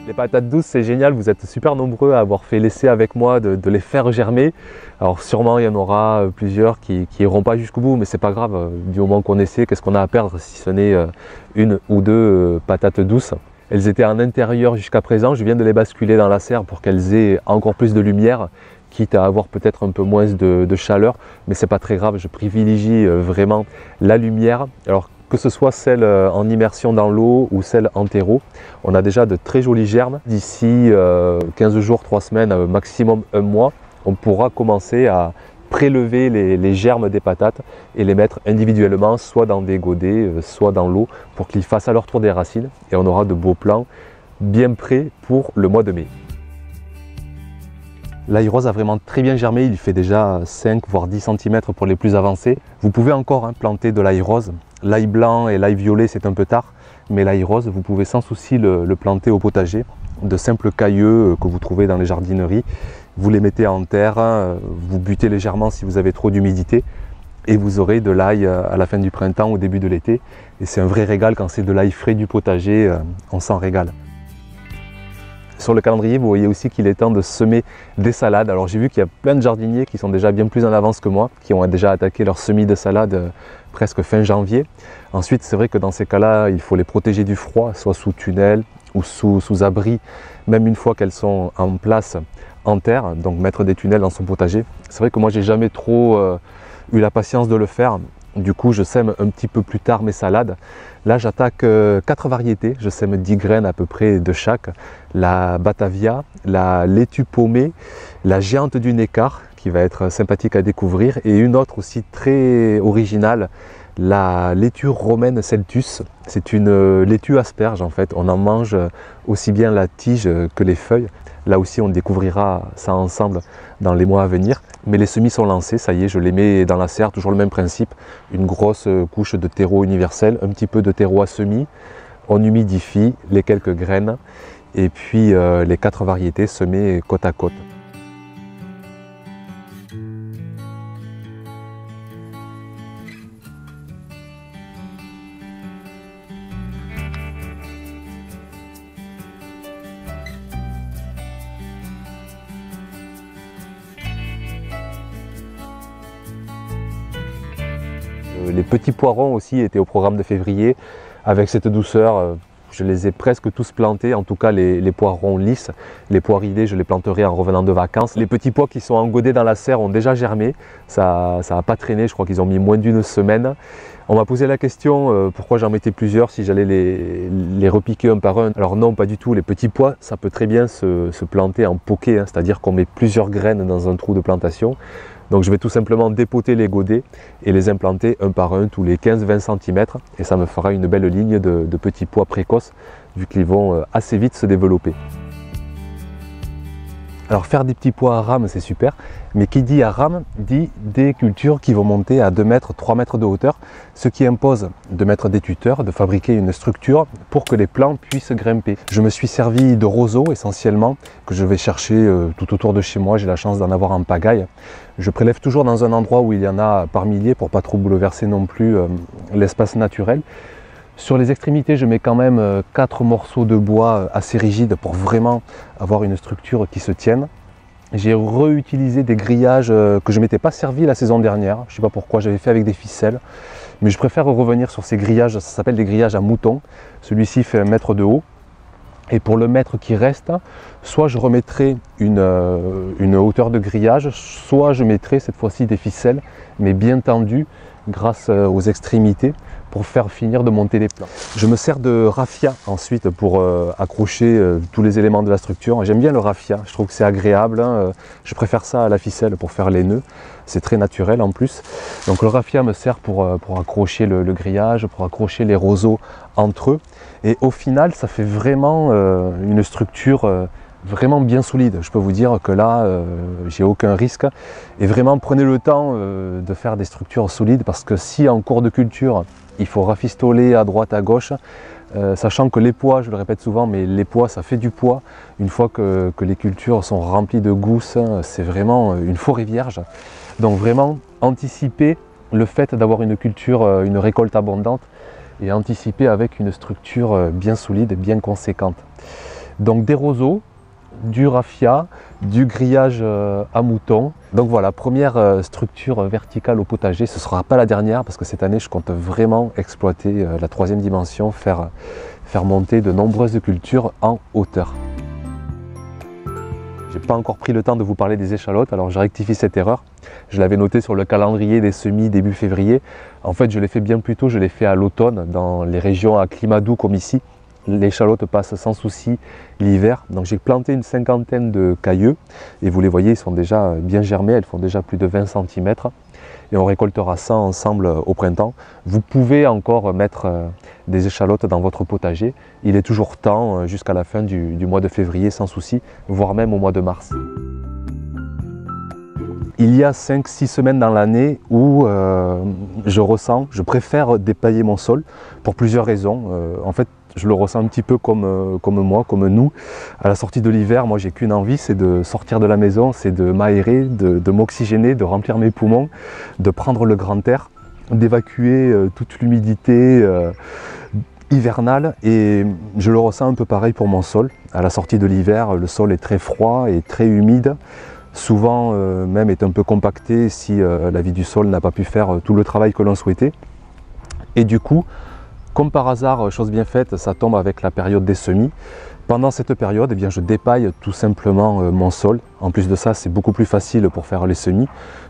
Les patates douces, c'est génial, vous êtes super nombreux à avoir fait l'essai avec moi de les faire germer. Alors sûrement il y en aura plusieurs qui n'iront pas jusqu'au bout, mais c'est pas grave, du moment qu'on essaie, qu'est-ce qu'on a à perdre si ce n'est une ou deux patates douces. Elles étaient en intérieur jusqu'à présent, je viens de les basculer dans la serre pour qu'elles aient encore plus de lumière, quitte à avoir peut-être un peu moins de chaleur, mais c'est pas très grave, je privilégie vraiment la lumière. Alors que ce soit celle en immersion dans l'eau ou celle en terreau, on a déjà de très jolis germes. D'ici 15 jours, 3 semaines, maximum 1 mois, on pourra commencer à prélever les germes des patates et les mettre individuellement, soit dans des godets, soit dans l'eau, pour qu'ils fassent à leur tour des racines et on aura de beaux plants bien prêts pour le mois de mai. L'ail rose a vraiment très bien germé, il fait déjà 5 voire 10 cm pour les plus avancés. Vous pouvez encore planter de l'ail rose. L'ail blanc et l'ail violet c'est un peu tard, mais l'ail rose vous pouvez sans souci le planter au potager. De simples cailleux que vous trouvez dans les jardineries, vous les mettez en terre, vous butez légèrement si vous avez trop d'humidité et vous aurez de l'ail à la fin du printemps, au début de l'été. Et c'est un vrai régal quand c'est de l'ail frais du potager, on s'en régale. Sur le calendrier, vous voyez aussi qu'il est temps de semer des salades. Alors j'ai vu qu'il y a plein de jardiniers qui sont déjà bien plus en avance que moi, qui ont déjà attaqué leur semis de salade presque fin janvier. Ensuite, c'est vrai que dans ces cas-là, il faut les protéger du froid, soit sous tunnel ou sous abri, même une fois qu'elles sont en place en terre, donc mettre des tunnels dans son potager. C'est vrai que moi, j'ai jamais trop eu la patience de le faire. Du coup, je sème un petit peu plus tard mes salades. Là, j'attaque 4 variétés. Je sème 10 graines à peu près de chaque. La Batavia, la laitue paumée, la géante du Neckar, qui va être sympathique à découvrir, et une autre aussi très originale, la laitue romaine celtus. C'est une laitue asperge en fait. On en mange aussi bien la tige que les feuilles. Là aussi, on découvrira ça ensemble dans les mois à venir. Mais les semis sont lancés, ça y est, je les mets dans la serre, toujours le même principe. Une grosse couche de terreau universel, un petit peu de terreau à semis. On humidifie les quelques graines et puis les 4 variétés semées côte à côte. Les petits poirons aussi étaient au programme de février. Avec cette douceur, je les ai presque tous plantés, en tout cas les poirons lisses. Les poiridés, je les planterai en revenant de vacances. Les petits pois qui sont engodés dans la serre ont déjà germé. Ça n'a pas traîné, je crois qu'ils ont mis moins d'1 semaine. On m'a posé la question pourquoi j'en mettais plusieurs, si j'allais les repiquer un par un. Alors non, pas du tout. Les petits pois, ça peut très bien se planter en poquet, hein, c'est-à-dire qu'on met plusieurs graines dans un trou de plantation. Donc je vais tout simplement dépoter les godets et les implanter un par un tous les 15-20 cm et ça me fera une belle ligne de petits pois précoces vu qu'ils vont assez vite se développer. Alors faire des petits pois à rame c'est super, mais qui dit à rame dit des cultures qui vont monter à 2 mètres, 3 mètres de hauteur, ce qui impose de mettre des tuteurs, de fabriquer une structure pour que les plants puissent grimper. Je me suis servi de roseaux essentiellement, que je vais chercher tout autour de chez moi, j'ai la chance d'en avoir en pagaille. Je prélève toujours dans un endroit où il y en a par milliers pour pas trop bouleverser non plus l'espace naturel. Sur les extrémités, je mets quand même 4 morceaux de bois assez rigides pour vraiment avoir une structure qui se tienne. J'ai réutilisé des grillages que je ne m'étais pas servi la saison dernière. Je ne sais pas pourquoi, j'avais fait avec des ficelles. Mais je préfère revenir sur ces grillages, ça s'appelle des grillages à moutons. Celui-ci fait 1 mètre de haut. Et pour le mètre qui reste, soit je remettrai une hauteur de grillage, soit je mettrai cette fois-ci des ficelles, mais bien tendues grâce aux extrémités pour faire finir de monter les plants. Je me sers de raffia ensuite pour accrocher tous les éléments de la structure. J'aime bien le raffia, je trouve que c'est agréable, hein. Je préfère ça à la ficelle pour faire les nœuds, c'est très naturel en plus. Donc le raffia me sert pour accrocher le grillage, pour accrocher les roseaux entre eux. Et au final, ça fait vraiment une structure vraiment bien solide. Je peux vous dire que là, j'ai aucun risque. Et vraiment, prenez le temps de faire des structures solides parce que si en cours de culture, il faut rafistoler à droite, à gauche, sachant que les pois, je le répète souvent, mais les pois, ça fait du poids. Une fois que les cultures sont remplies de gousses, c'est vraiment une forêt vierge. Donc vraiment, anticiper le fait d'avoir une culture, une récolte abondante et anticiper avec une structure bien solide, bien conséquente. Donc des roseaux, du raffia, du grillage à mouton. Donc voilà, première structure verticale au potager. Ce ne sera pas la dernière parce que cette année je compte vraiment exploiter la 3e dimension, faire monter de nombreuses cultures en hauteur. J'ai pas encore pris le temps de vous parler des échalotes, alors je rectifie cette erreur. Je l'avais noté sur le calendrier des semis début février. En fait, je l'ai fait bien plus tôt, je l'ai fait à l'automne, dans les régions à climat doux comme ici. L'échalote passe sans souci l'hiver. Donc j'ai planté une 50aine de cailleux et vous les voyez, ils sont déjà bien germés, elles font déjà plus de 20 cm. Et on récoltera ça ensemble au printemps. Vous pouvez encore mettre des échalotes dans votre potager. Il est toujours temps jusqu'à la fin du mois de février sans souci, voire même au mois de mars. Il y a 5-6 semaines dans l'année où je préfère dépailler mon sol pour plusieurs raisons. En fait, je le ressens un petit peu comme moi, comme nous. À la sortie de l'hiver, moi j'ai qu'une envie, c'est de sortir de la maison, c'est de m'aérer, de m'oxygéner, de remplir mes poumons, de prendre le grand air, d'évacuer toute l'humidité hivernale. Et je le ressens un peu pareil pour mon sol. À la sortie de l'hiver, le sol est très froid et très humide. Souvent même est un peu compacté si la vie du sol n'a pas pu faire tout le travail que l'on souhaitait. Et du coup, comme par hasard, chose bien faite, ça tombe avec la période des semis. Pendant cette période, eh bien, je dépaille tout simplement mon sol. En plus de ça, c'est beaucoup plus facile pour faire les semis.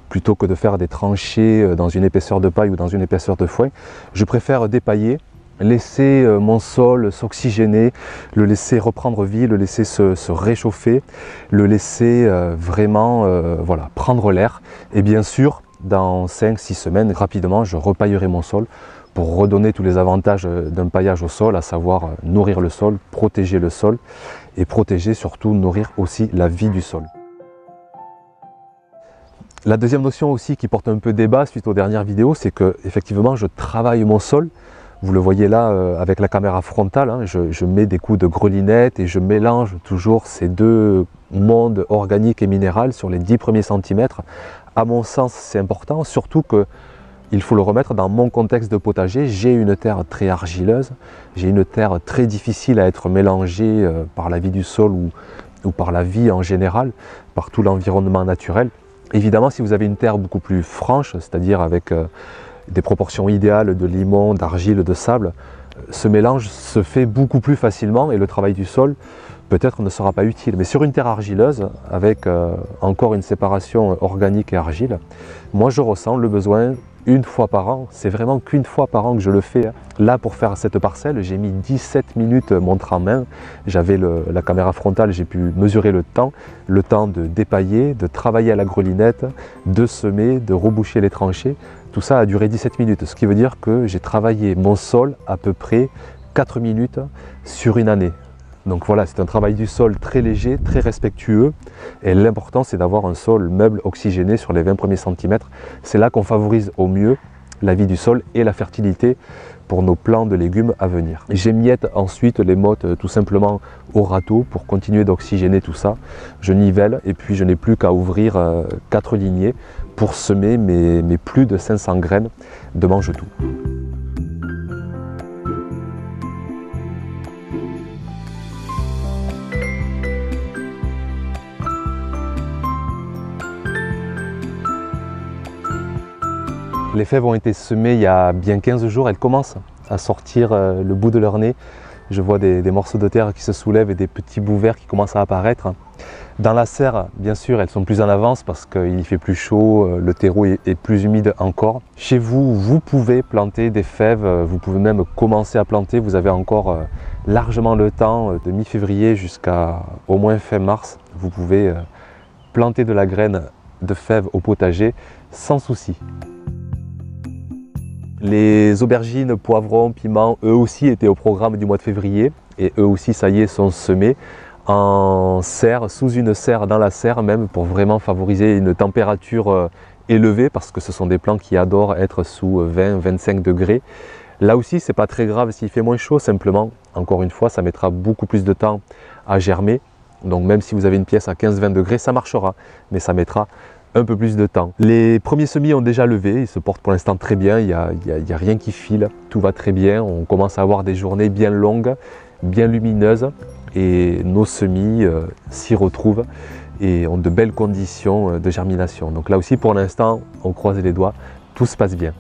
Plutôt que de faire des tranchées dans une épaisseur de paille ou dans une épaisseur de foin, je préfère dépailler, laisser mon sol s'oxygéner, le laisser reprendre vie, le laisser se réchauffer, le laisser vraiment voilà, prendre l'air. Et bien sûr, dans 5-6 semaines, rapidement, je repaillerai mon sol pour redonner tous les avantages d'un paillage au sol, à savoir nourrir le sol, protéger le sol et protéger surtout, nourrir aussi la vie du sol. La deuxième notion aussi qui porte un peu débat suite aux dernières vidéos, c'est que effectivement je travaille mon sol. Vous le voyez là avec la caméra frontale, hein, je mets des coups de grelinette et je mélange toujours ces deux mondes organique et minéral sur les 10 premiers centimètres. À mon sens, c'est important, surtout que il faut le remettre dans mon contexte de potager. J'ai une terre très argileuse, j'ai une terre très difficile à être mélangée par la vie du sol ou par la vie en général, par tout l'environnement naturel. Évidemment, si vous avez une terre beaucoup plus franche, c'est-à-dire avec des proportions idéales de limon, d'argile, de sable, ce mélange se fait beaucoup plus facilement et le travail du sol peut-être ne sera pas utile. Mais sur une terre argileuse, avec encore une séparation organique et argile, moi je ressens le besoin une fois par an, c'est vraiment qu'une fois par an que je le fais. Là, pour faire cette parcelle, j'ai mis 17 minutes montre en main. J'avais la caméra frontale, j'ai pu mesurer le temps de dépailler, de travailler à la grelinette, de semer, de reboucher les tranchées. Tout ça a duré 17 minutes, ce qui veut dire que j'ai travaillé mon sol à peu près 4 minutes sur une année. Donc voilà, c'est un travail du sol très léger, très respectueux. Et l'important, c'est d'avoir un sol meuble oxygéné sur les 20 premiers centimètres. C'est là qu'on favorise au mieux la vie du sol et la fertilité pour nos plants de légumes à venir. J'émiette ensuite les mottes tout simplement au râteau pour continuer d'oxygéner tout ça. Je nivelle et puis je n'ai plus qu'à ouvrir 4 lignées pour semer mes plus de 500 graines de mange-tout. Les fèves ont été semées il y a bien 15 jours, elles commencent à sortir le bout de leur nez. Je vois des morceaux de terre qui se soulèvent et des petits bouts verts qui commencent à apparaître. Dans la serre, bien sûr, elles sont plus en avance parce qu'il y fait plus chaud, le terreau est plus humide encore. Chez vous, vous pouvez planter des fèves, vous pouvez même commencer à planter. Vous avez encore largement le temps, de mi-février jusqu'à au moins fin mars. Vous pouvez planter de la graine de fèves au potager sans souci. Les aubergines, poivrons, piments, eux aussi étaient au programme du mois de février et eux aussi, ça y est, sont semés en serre, sous une serre, dans la serre même, pour vraiment favoriser une température élevée parce que ce sont des plants qui adorent être sous 20-25 degrés. Là aussi, c'est pas très grave s'il fait moins chaud, simplement, encore une fois, ça mettra beaucoup plus de temps à germer. Donc même si vous avez une pièce à 15-20 degrés, ça marchera, mais ça mettra un peu plus de temps. Les premiers semis ont déjà levé, ils se portent pour l'instant très bien, il n'y a rien qui file, tout va très bien, on commence à avoir des journées bien longues, bien lumineuses, et nos semis s'y retrouvent et ont de belles conditions de germination. Donc là aussi pour l'instant, on croise les doigts, tout se passe bien.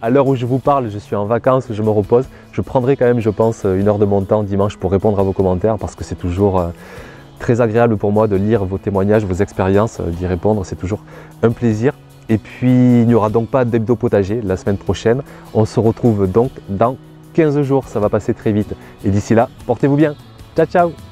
À l'heure où je vous parle, je suis en vacances, je me repose. Je prendrai quand même, je pense, 1 heure de mon temps dimanche pour répondre à vos commentaires parce que c'est toujours très agréable pour moi de lire vos témoignages, vos expériences, d'y répondre, c'est toujours un plaisir. Et puis il n'y aura donc pas d'hebdo potager la semaine prochaine. On se retrouve donc dans 15 jours, ça va passer très vite. Et d'ici là, portez-vous bien. Ciao ciao!